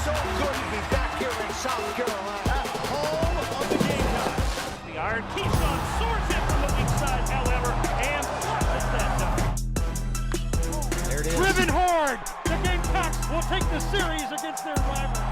so good to be back here in South Carolina. At home of the Gamecocks. The iron Keyshawn soars in from the weak side, however, and flushes that dunk. There it is. Driven hard. The Gamecocks will take the series against their rival.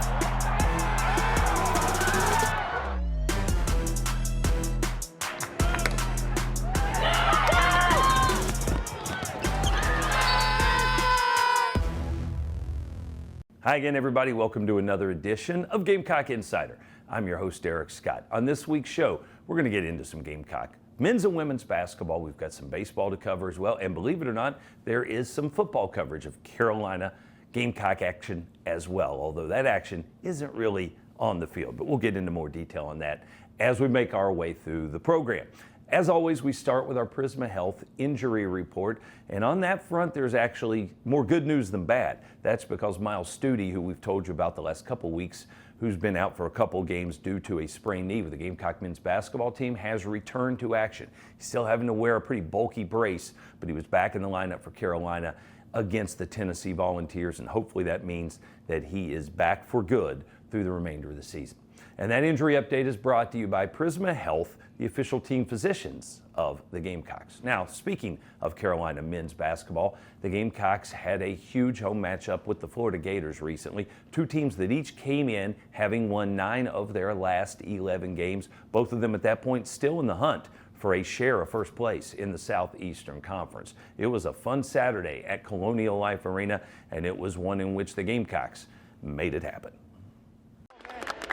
Hi again, everybody. Welcome to another edition of Gamecock Insider. I'm your host, Eric Scott. On this week's show, we're going to get into some Gamecock men's and women's basketball. We've got some baseball to cover as well. And believe it or not, there is some football coverage of Carolina Gamecock action as well, although that action isn't really on the field. But we'll get into more detail on that as we make our way through the program. As always, we start with our Prisma Health injury report, and on that front, there's actually more good news than bad. That's because Miles Studi, who we've told you about the last couple weeks, who's been out for a couple games due to a sprained knee with the Gamecock men's basketball team, has returned to action. He's still having to wear a pretty bulky brace, but he was back in the lineup for Carolina against the Tennessee Volunteers, and hopefully that means that he is back for good through the remainder of the season. And that injury update is brought to you by Prisma Health, the official team physicians of the Gamecocks. Now, speaking of Carolina men's basketball, the Gamecocks had a huge home matchup with the Florida Gators recently. Two teams that each came in having won 9 of their last 11 games. Both of them at that point still in the hunt for a share of first place in the Southeastern Conference. It was a fun Saturday at Colonial Life Arena, and it was one in which the Gamecocks made it happen.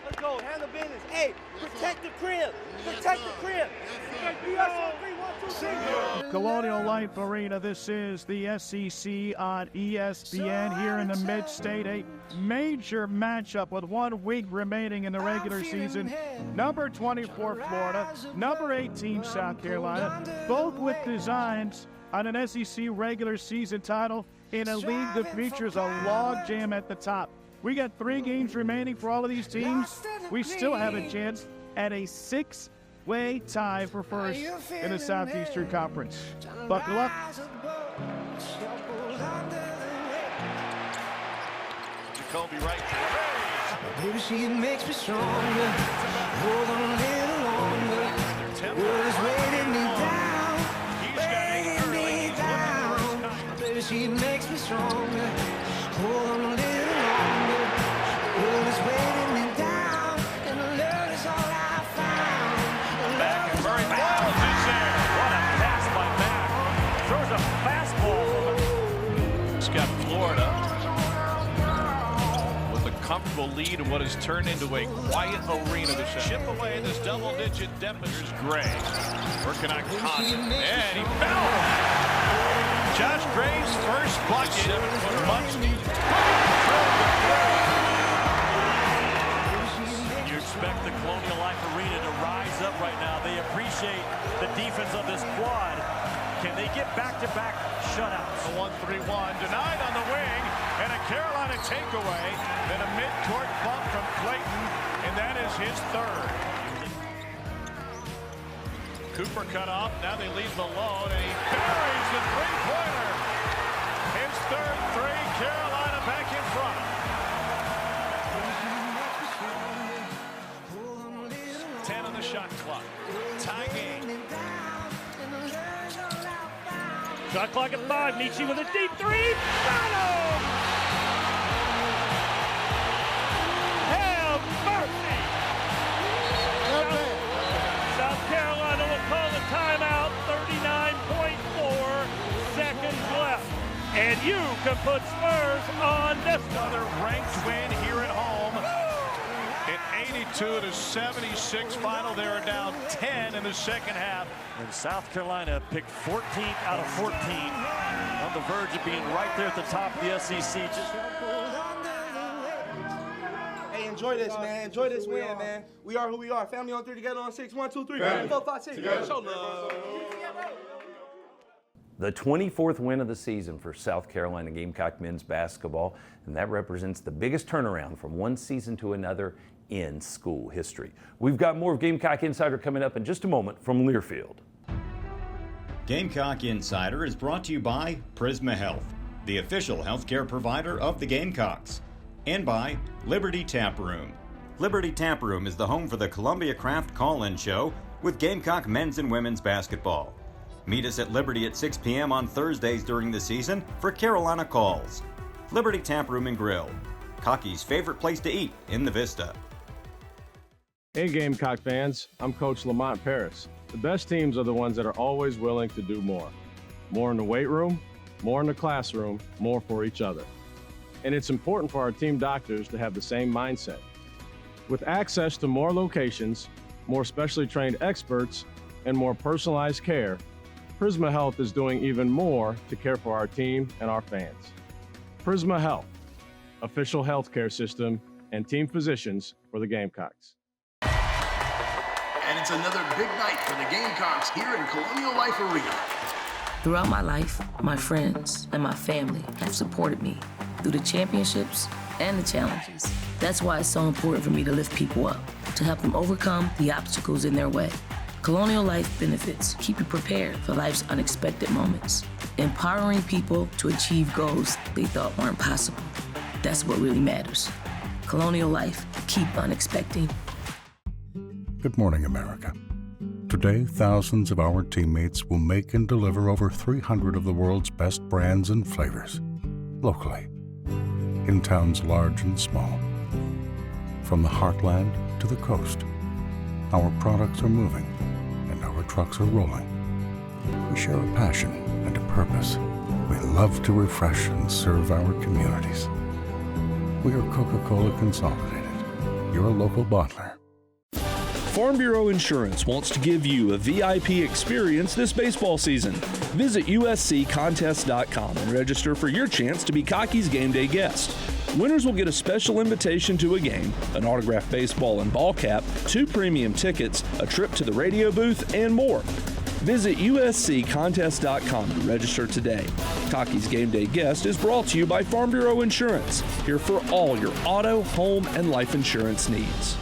Let's go, handle business. Hey, protect the crib. Protect the crib. Colonial Life Arena, this is the SEC on ESPN here in the Mid-State. A major matchup with 1 week remaining in the regular season. Number 24 Florida, number 18 South Carolina, both with designs on an SEC regular season title in a league that features a logjam at the top. We got 3 games remaining for all of these teams. We still have a chance at a 6-way tie for first in the Southeastern Conference. Buckle up. Jacoby right. Maybe she makes me stronger. Hold on a little longer. World's weighing me down. Weighing me down. Maybe she makes me stronger. Hold on a little longer. World is weighing me down. And love is all I found. Back and Murray Miles is there. What a pass by Mack. Throws a fastball. He's got Florida with a comfortable lead in what has turned into a quiet arena to chip away this double-digit deficit. Gray working on Condon, and he fell. Josh Gray's first bucket. Much needed. You expect the Colonial Life Arena to rise up right now. They appreciate the defense of this quad. Can they get back-to-back shutouts? A 1-3-1 denied on the wing, and a Carolina takeaway. Then a mid-court bump from Clayton, and that is his third. Cooper cut off. Now they leave him alone, and he buries the three-pointer. His third three, Carolina back in front. 10 on the shot clock. Tie game. Shot clock at 5. Nietzsche with a deep three. Got him! Have mercy! South Carolina will call the timeout. 39.4 seconds left. And you can put Spurs on this another ranked win here at home. An 82-76 final. They are down 10 in the second half. And South Carolina picked 14th out of 14. On the verge of being right there at the top of the SEC. Hey, enjoy this, man. Enjoy this win, man. We are who we are. Family on 3 together on 6. 1, 2, 3. 4, 5, 6. Show love. The 24th win of the season for South Carolina Gamecock men's basketball, and that represents the biggest turnaround from one season to another in school history. We've got more of Gamecock Insider coming up in just a moment from Learfield. Gamecock Insider is brought to you by Prisma Health, the official healthcare provider of the Gamecocks, And by Liberty Tap Room. Liberty Tap Room is the home for the Columbia Craft Call-In Show with Gamecock men's and women's basketball. Meet us at Liberty at 6 p.m. on Thursdays during the season for Carolina calls. Liberty Tap Room and Grill, Cocky's favorite place to eat in the Vista. Hey Gamecock fans, I'm Coach Lamont Paris. The best teams are the ones that are always willing to do more. More in the weight room, more in the classroom, more for each other. And it's important for our team doctors to have the same mindset. With access to more locations, more specially trained experts, and more personalized care, Prisma Health is doing even more to care for our team and our fans. Prisma Health, official healthcare system and team physicians for the Gamecocks. And it's another big night for the Gamecocks here in Colonial Life Arena. Throughout my life, my friends and my family have supported me through the championships and the challenges. That's why it's so important for me to lift people up, to help them overcome the obstacles in their way. Colonial Life benefits keep you prepared for life's unexpected moments, empowering people to achieve goals they thought weren't possible. That's what really matters. Colonial Life, keep unexpecting. Good morning, America. Today, thousands of our teammates will make and deliver over 300 of the world's best brands and flavors, locally, in towns large and small. From the heartland to the coast, our products are moving and our trucks are rolling. We share a passion and a purpose. We love to refresh and serve our communities. We are Coca-Cola Consolidated, your local bottler. Farm Bureau Insurance wants to give you a VIP experience this baseball season. Visit usccontest.com and register for your chance to be Cocky's game day guest. Winners will get a special invitation to a game, an autographed baseball and ball cap, 2 premium tickets, a trip to the radio booth, and more. Visit usccontest.com to register today. Cocky's Game Day Guest is brought to you by Farm Bureau Insurance, here for all your auto, home, and life insurance needs.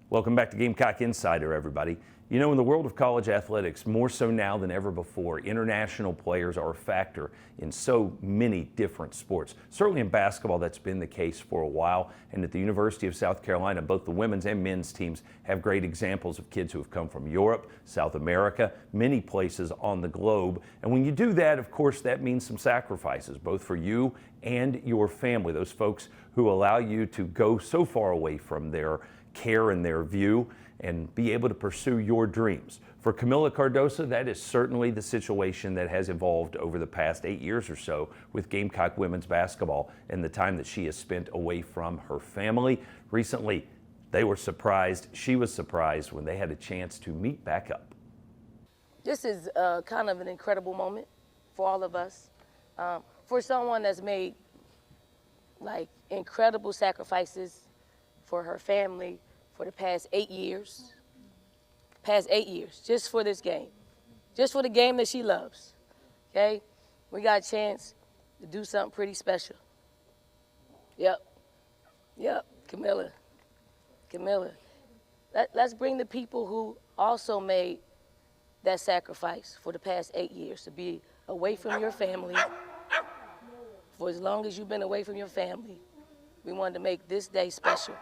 Welcome back to Gamecock Insider, everybody. You know, in the world of college athletics, more so now than ever before, international players are a factor in so many different sports. Certainly in basketball, that's been the case for a while. And at the University of South Carolina, both the women's and men's teams have great examples of kids who have come from Europe, South America, many places on the globe. And when you do that, of course, that means some sacrifices, both for you and your family, those folks who allow you to go so far away from their care and their view and be able to pursue your dreams. For Camila Cardoso, that is certainly the situation that has evolved over the past 8 years or so with Gamecock women's basketball and the time that she has spent away from her family. Recently, they were surprised, she was surprised when they had a chance to meet back up. This is kind of an incredible moment for all of us. For someone that's made like incredible sacrifices for her family for the past 8 years. Past 8 years, just for this game. Just for the game that she loves, okay? We got a chance to do something pretty special. Yep, Camila. Let's bring the people who also made that sacrifice for the past 8 years to be away from your family. For as long as you've been away from your family, we wanted to make this day special.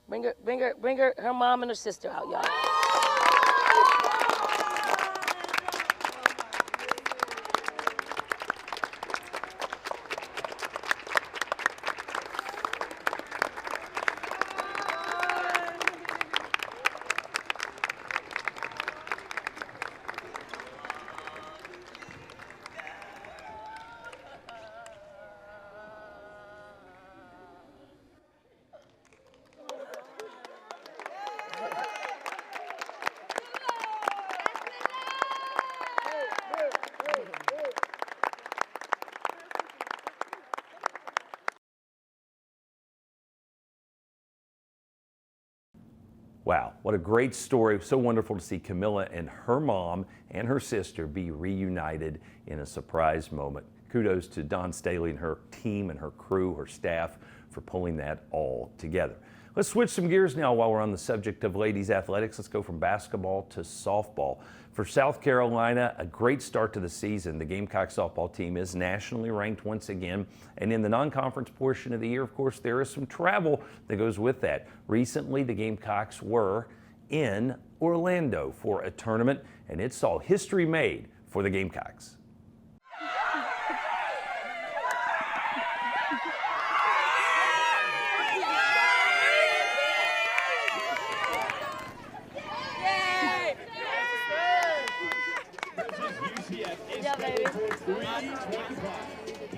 Bring her mom and her sister out, y'all. Wow, what a great story. So wonderful to see Camila and her mom and her sister be reunited in a surprise moment. Kudos to Dawn Staley and her team and her crew, her staff, for pulling that all together. Let's switch some gears now while we're on the subject of ladies athletics. Let's go from basketball to softball. For South Carolina, a great start to the season. The Gamecock softball team is nationally ranked once again. And in the non-conference portion of the year, of course, there is some travel that goes with that. Recently, the Gamecocks were in Orlando for a tournament, and it saw history made for the Gamecocks.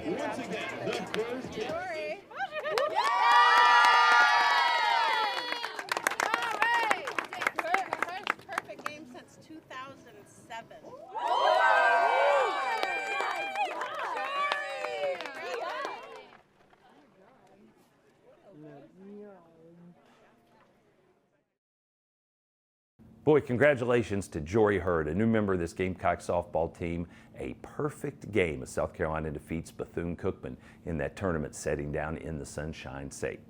Once again, the first hit. First perfect game since 2007. Boy, congratulations to Jory Hurd, a new member of this Gamecock softball team. A perfect game as South Carolina defeats Bethune-Cookman in that tournament setting down in the Sunshine State.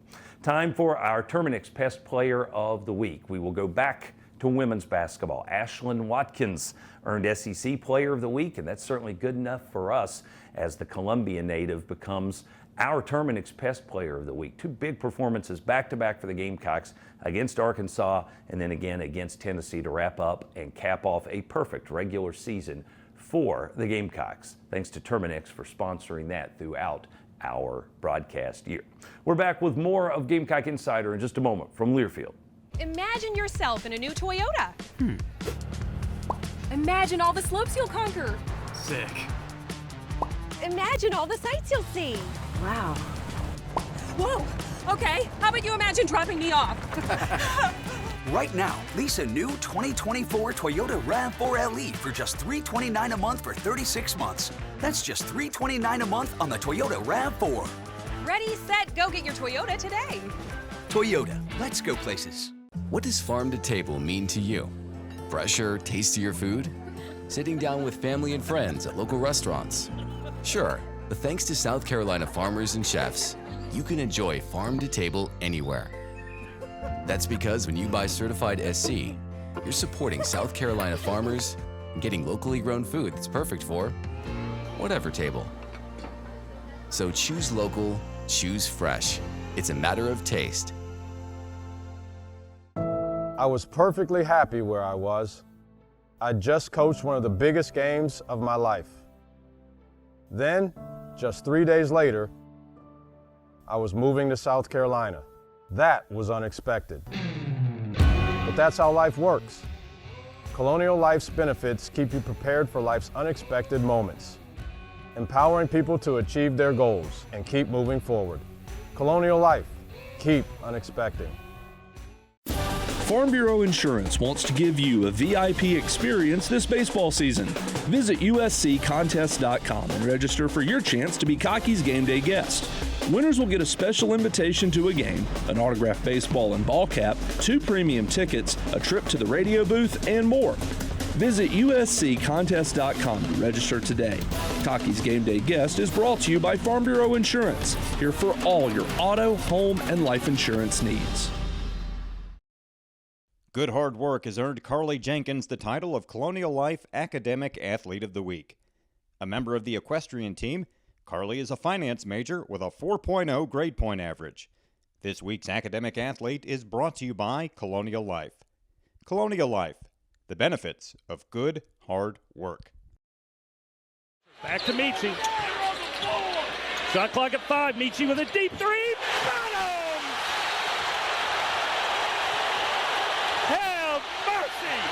Time for our Terminix Pest Player of the Week. We will go back to women's basketball. Ashlyn Watkins earned SEC Player of the Week, and that's certainly good enough for us as the Columbia native becomes our Terminix Pest Player of the Week. Two big performances back-to-back for the Gamecocks against Arkansas and then again against Tennessee to wrap up and cap off a perfect regular season for the Gamecocks. Thanks to Terminix for sponsoring that throughout our broadcast year. We're back with more of Gamecock Insider in just a moment from Learfield. Imagine yourself in a new Toyota. Imagine all the slopes you'll conquer. Sick. Imagine all the sights you'll see. Wow. Whoa! Okay, how about you imagine dropping me off? Right now, lease a new 2024 Toyota RAV4 LE for just $329 a month for 36 months. That's just $329 a month on the Toyota RAV4. Ready, set, go get your Toyota today. Toyota, let's go places. What does farm to table mean to you? Fresher, tastier food? Sitting down with family and friends at local restaurants? Sure, but thanks to South Carolina farmers and chefs, you can enjoy farm to table anywhere. That's because when you buy certified SC, you're supporting South Carolina farmers and getting locally grown food that's perfect for whatever table. So choose local, choose fresh. It's a matter of taste. I was perfectly happy where I was. I just coached one of the biggest games of my life. Then, just 3 days later, I was moving to South Carolina. That was unexpected. But that's how life works. Colonial Life's benefits keep you prepared for life's unexpected moments, empowering people to achieve their goals and keep moving forward. Colonial Life, keep unexpecting. Farm Bureau Insurance wants to give you a VIP experience this baseball season. Visit usccontest.com and register for your chance to be Cocky's game day guest. Winners will get a special invitation to a game, an autographed baseball and ball cap, 2 premium tickets, a trip to the radio booth, and more. Visit usccontest.com to register today. Cocky's Game Day Guest is brought to you by Farm Bureau Insurance, here for all your auto, home, and life insurance needs. Good hard work has earned Carly Jenkins the title of Colonial Life Academic Athlete of the Week. A member of the equestrian team, Carly is a finance major with a 4.0 grade point average. This week's academic athlete is brought to you by Colonial Life. Colonial Life, the benefits of good hard work. Back to Michi. Shot clock at 5. Michi with a deep three. Got him! Have mercy!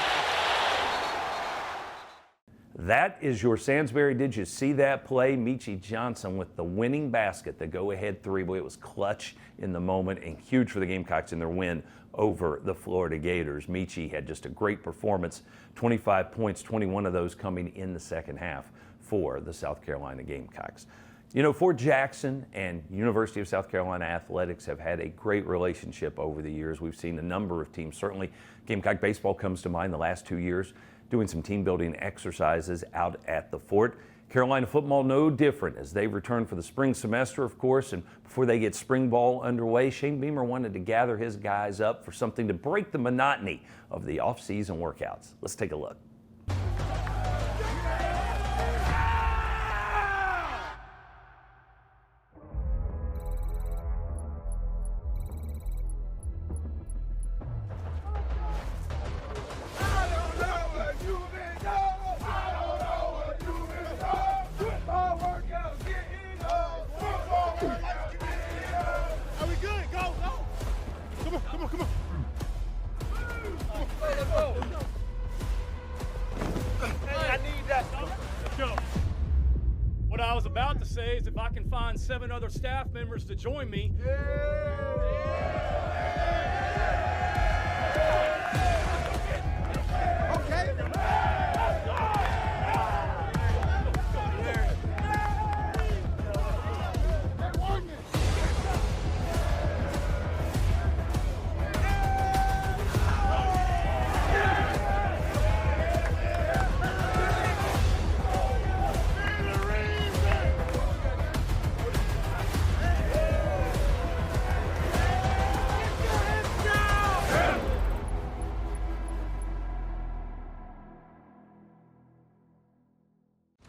That is your Sansbury. Did you see that play? Michi Johnson with the winning basket, the go-ahead three. Boy, it was clutch in the moment and huge for the Gamecocks in their win over the Florida Gators. Michi had just a great performance, 25 points, 21 of those coming in the second half for the South Carolina Gamecocks. You know, Fort Jackson and University of South Carolina athletics have had a great relationship over the years. We've seen a number of teams, certainly Gamecock baseball comes to mind the last 2 years, doing some team building exercises out at the fort. Carolina football no different as they return for the spring semester, of course, and before they get spring ball underway, Shane Beamer wanted to gather his guys up for something to break the monotony of the off-season workouts. Let's take a look. What I was about to say is if I can find 7 other staff members to join me.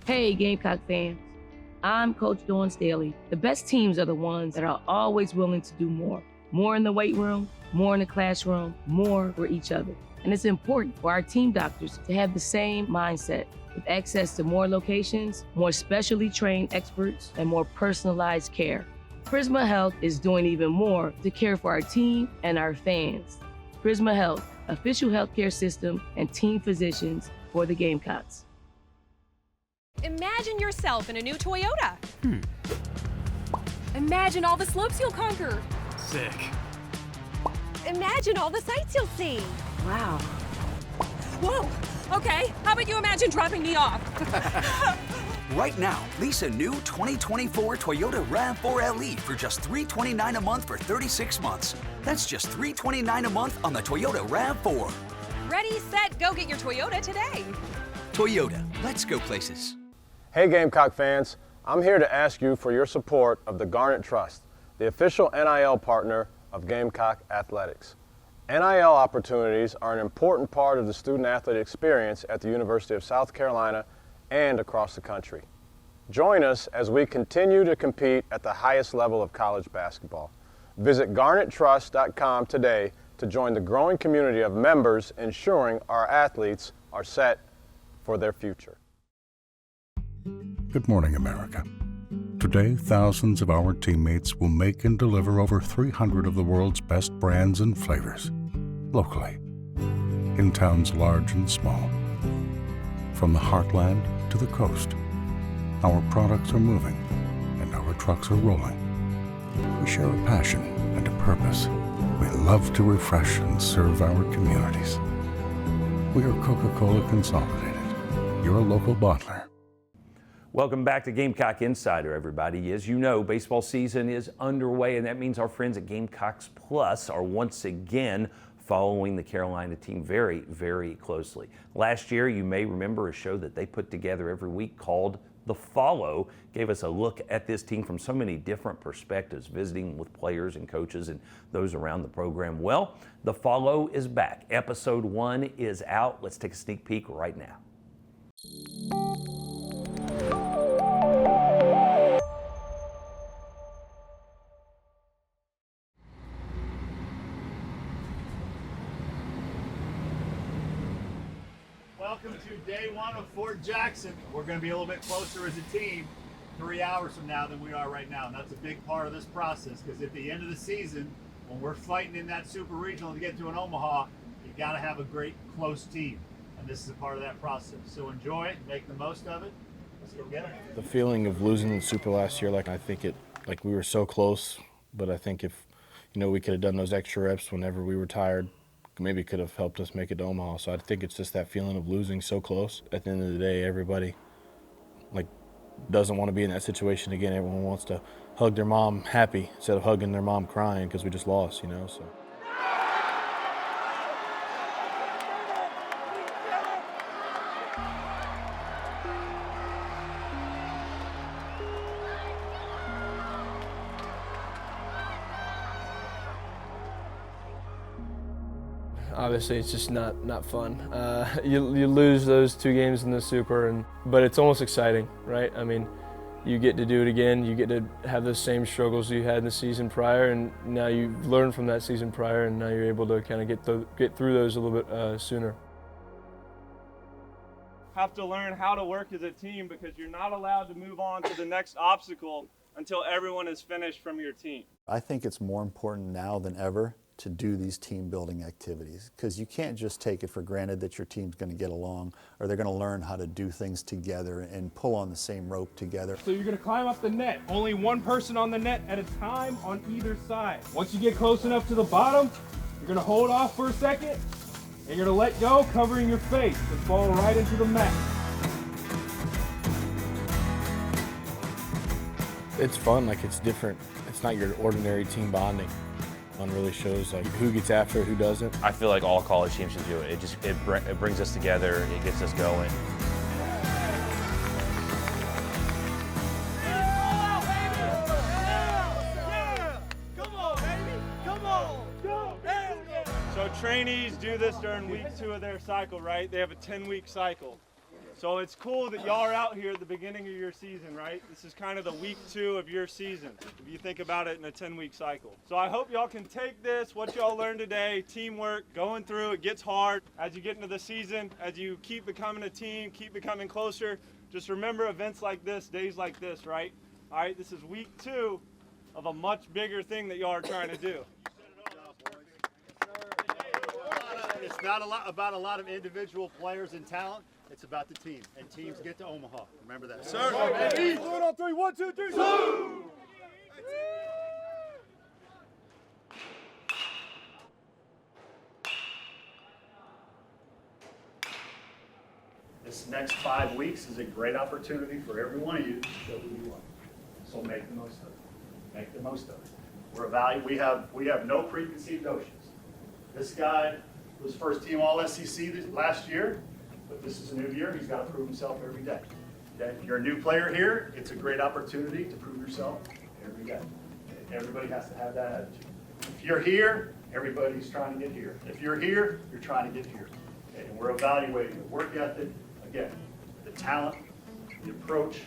Hey, Gamecock fans. I'm Coach Dawn Staley. The best teams are the ones that are always willing to do more. More in the weight room, more in the classroom, more for each other. And it's important for our team doctors to have the same mindset with access to more locations, more specially trained experts, and more personalized care. Prisma Health is doing even more to care for our team and our fans. Prisma Health, official healthcare system and team physicians for the Gamecocks. Imagine yourself in a new Toyota. Imagine all the slopes you'll conquer. Sick. Imagine all the sights you'll see. Wow. Whoa. Okay, how about you imagine dropping me off? Right now, lease a new 2024 Toyota RAV4 LE for just $329 a month for 36 months. That's just $329 a month on the Toyota RAV4. Ready, set, go get your Toyota today. Toyota, let's go places. Hey Gamecock fans, I'm here to ask you for your support of the Garnet Trust, the official NIL partner of Gamecock Athletics. NIL opportunities are an important part of the student-athlete experience at the University of South Carolina and across the country. Join us as we continue to compete at the highest level of college basketball. Visit garnettrust.com today to join the growing community of members ensuring our athletes are set for their future. Good morning, America. Today, thousands of our teammates will make and deliver over 300 of the world's best brands and flavors, locally, in towns large and small. From the heartland to the coast, our products are moving and our trucks are rolling. We share a passion and a purpose. We love to refresh and serve our communities. We are Coca-Cola Consolidated, your local bottler. Welcome back to Gamecock Insider, everybody. As you know, baseball season is underway, and that means our friends at Gamecocks Plus are once again following the Carolina team very, very closely. Last year, you may remember a show that they put together every week called The Follow, gave us a look at this team from so many different perspectives, visiting with players and coaches and those around the program. Well, The Follow is back. Episode 1 is out. Let's take a sneak peek right now. Welcome to day 1 of Fort Jackson. We're going to be a little bit closer as a team 3 hours from now than we are right now. And that's a big part of this process, because at the end of the season, when we're fighting in that super regional to get to an Omaha, you got to have a great close team. And this is a part of that process. So enjoy it, make the most of it. Let's go get it. The feeling of losing the super last year, like we were so close, but I think if, we could have done those extra reps whenever we were tired, maybe could have helped us make it to Omaha. So I think it's just that feeling of losing so close. At the end of the day, everybody doesn't want to be in that situation again. Everyone wants to hug their mom happy instead of hugging their mom crying because we just lost, so. obviously it's just not fun. You lose those 2 games in the Super, but it's almost exciting, right? I mean, you get to do it again. You get to have those same struggles you had in the season prior, and now you've learned from that season prior, and now you're able to kind of get through those a little bit sooner. Have to learn how to work as a team because you're not allowed to move on to the next obstacle until everyone is finished from your team. I think it's more important now than ever to do these team building activities because you can't just take it for granted that your team's going to get along or they're going to learn how to do things together and pull on the same rope together. So you're going to climb up the net. Only one person on the net at a time on either side. Once you get close enough to the bottom, you're going to hold off for a second and you're going to let go, covering your face and fall right into the mat. It's fun, like it's different. It's not your ordinary team bonding. One really shows like who gets after it, who doesn't. I feel like all college teams should do it. It brings us together. It gets us going. So trainees do this during week 2 of their cycle, right? They have a 10-week cycle. So it's cool that y'all are out here at the beginning of your season, right? This is kind of the week 2 of your season, if you think about it in a 10-week cycle. So I hope y'all can take this, what y'all learned today, teamwork, going through, it gets hard. As you get into the season, as you keep becoming a team, keep becoming closer, just remember events like this, days like this, right? All right, this is week 2 of a much bigger thing that y'all are trying to do. It's not about a lot of individual players and talent. It's about the team, and teams get to Omaha. Remember that. Sir. Do it on 3. 1, 2, 3. Two. This next 5 weeks is a great opportunity for every one of you to show who you are. So make the most of it. Make the most of it. We have no preconceived notions. This guy was first team All-SEC last year. But this is a new year. He's got to prove himself every day. Okay? If you're a new player here, it's a great opportunity to prove yourself every day. Everybody has to have that attitude. If you're here, everybody's trying to get here. If you're here, you're trying to get here. Okay? And we're evaluating the work ethic, again, the talent, the approach.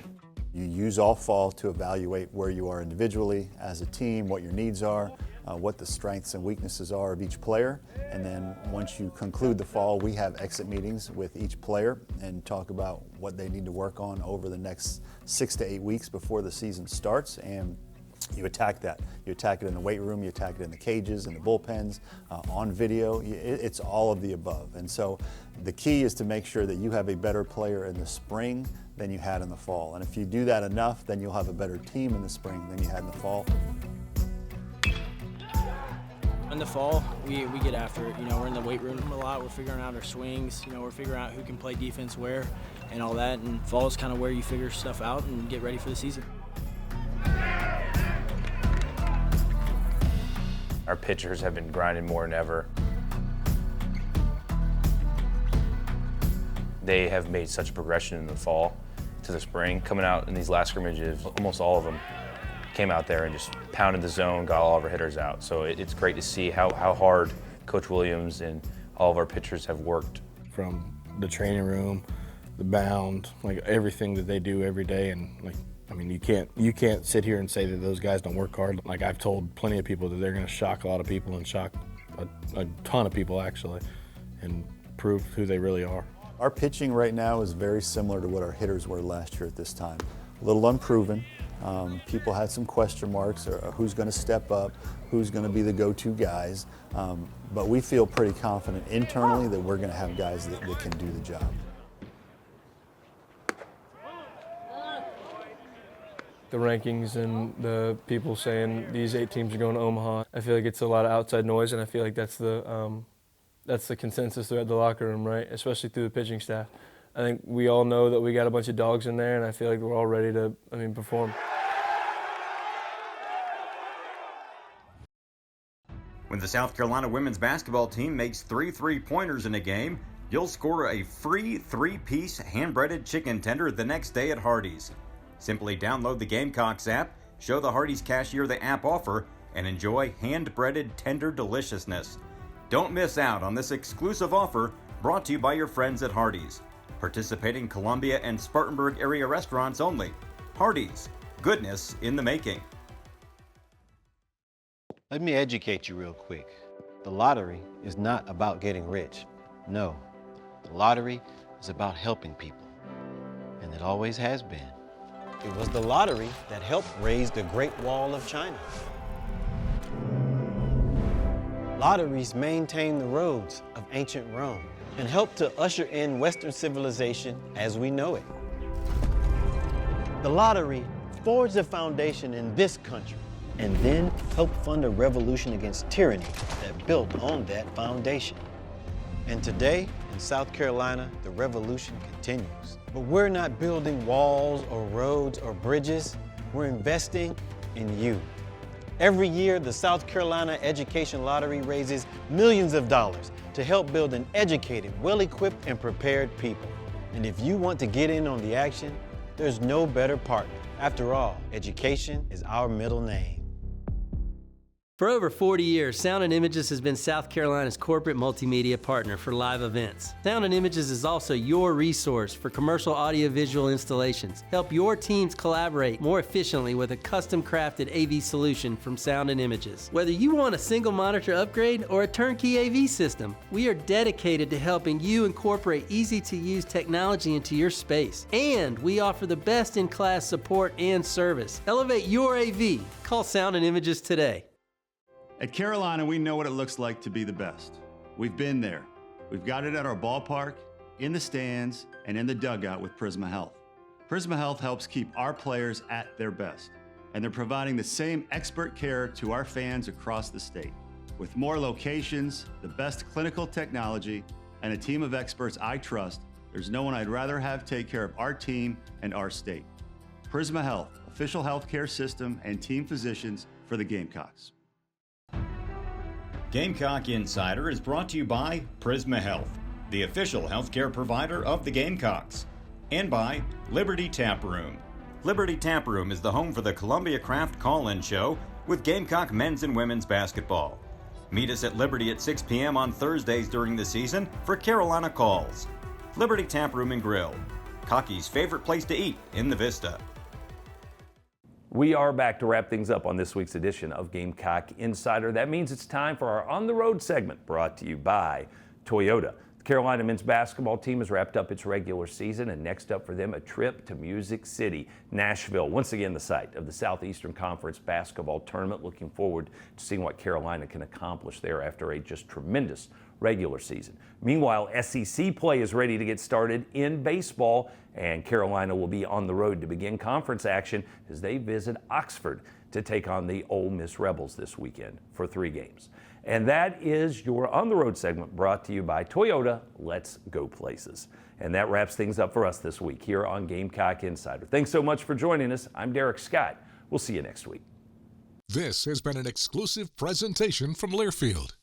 You use all fall to evaluate where you are individually as a team, what your needs are, what the strengths and weaknesses are of each player. And then once you conclude the fall, we have exit meetings with each player and talk about what they need to work on over the next 6 to 8 weeks before the season starts. And you attack that. You attack it in the weight room, you attack it in the cages, in the bullpens, on video. It's all of the above. And so the key is to make sure that you have a better player in the spring than you had in the fall. And if you do that enough, then you'll have a better team in the spring than you had in the fall. In the fall, we get after it. You know, we're in the weight room a lot. We're figuring out our swings. You know, we're figuring out who can play defense where and all that. And fall is kind of where you figure stuff out and get ready for the season. Our pitchers have been grinding more than ever. They have made such a progression in the fall to the spring. Coming out in these last scrimmages, almost all of them came out there and just pounded the zone, got all of our hitters out. So it's great to see how hard Coach Williams and all of our pitchers have worked. From the training room, the mound, like everything that they do every day. And like, I mean, you can't sit here and say that those guys don't work hard. Like I've told plenty of people that they're going to shock a lot of people and shock a ton of people actually and prove who they really are. Our pitching right now is very similar to what our hitters were last year at this time. A little unproven. People had some question marks, or who's going to step up, who's going to be the go-to guys. But we feel pretty confident internally that we're going to have guys that can do the job. The rankings and the people saying these 8 teams are going to Omaha, I feel like it's a lot of outside noise, and I feel like that's the consensus throughout the locker room, right? Especially through the pitching staff. I think we all know that we got a bunch of dogs in there, and I feel like we're all ready to, perform. When the South Carolina women's basketball team makes 3 3-pointers in a game, you'll score a free 3-piece hand-breaded chicken tender the next day at Hardee's. Simply download the Gamecocks app, show the Hardee's cashier the app offer, and enjoy hand-breaded tender deliciousness. Don't miss out on this exclusive offer brought to you by your friends at Hardee's. Participating Columbia and Spartanburg area restaurants only. Hardee's, goodness in the making. Let me educate you real quick. The lottery is not about getting rich. No, the lottery is about helping people, and it always has been. It was the lottery that helped raise the Great Wall of China. Lotteries maintain the roads of ancient Rome and helped to usher in Western civilization as we know it. The lottery forged a foundation in this country and then helped fund a revolution against tyranny that built on that foundation. And today, in South Carolina, the revolution continues. But we're not building walls or roads or bridges. We're investing in you. Every year, the South Carolina Education Lottery raises millions of dollars to help build an educated, well-equipped, and prepared people. And if you want to get in on the action, there's no better partner. After all, education is our middle name. For over 40 years, Sound & Images has been South Carolina's corporate multimedia partner for live events. Sound & Images is also your resource for commercial audiovisual installations. Help your teams collaborate more efficiently with a custom-crafted AV solution from Sound & Images. Whether you want a single monitor upgrade or a turnkey AV system, we are dedicated to helping you incorporate easy-to-use technology into your space. And we offer the best-in-class support and service. Elevate your AV. Call Sound & Images today. At Carolina, we know what it looks like to be the best. We've been there. We've got it at our ballpark, in the stands, and in the dugout with Prisma Health. Prisma Health helps keep our players at their best, and they're providing the same expert care to our fans across the state. With more locations, the best clinical technology, and a team of experts I trust, there's no one I'd rather have take care of our team and our state. Prisma Health, official healthcare system and team physicians for the Gamecocks. Gamecock Insider is brought to you by Prisma Health, the official healthcare provider of the Gamecocks, and by Liberty Tap Room. Liberty Tap Room is the home for the Columbia Craft Call-In Show with Gamecock men's and women's basketball. Meet us at Liberty at 6 p.m. on Thursdays during the season for Carolina calls. Liberty Tap Room and Grill, Cocky's favorite place to eat in the Vista. We are back to wrap things up on this week's edition of Gamecock Insider. That means it's time for our On the Road segment brought to you by Toyota. The Carolina men's basketball team has wrapped up its regular season, and next up for them, a trip to Music City, Nashville. Once again, the site of the Southeastern Conference basketball tournament. Looking forward to seeing what Carolina can accomplish there after a just tremendous regular season. Meanwhile, SEC play is ready to get started in baseball, and Carolina will be on the road to begin conference action as they visit Oxford to take on the Ole Miss Rebels this weekend for 3 games. And that is your On the Road segment brought to you by Toyota. Let's go places. And that wraps things up for us this week here on Gamecock Insider. Thanks so much for joining us. I'm Derek Scott. We'll see you next week. This has been an exclusive presentation from Learfield.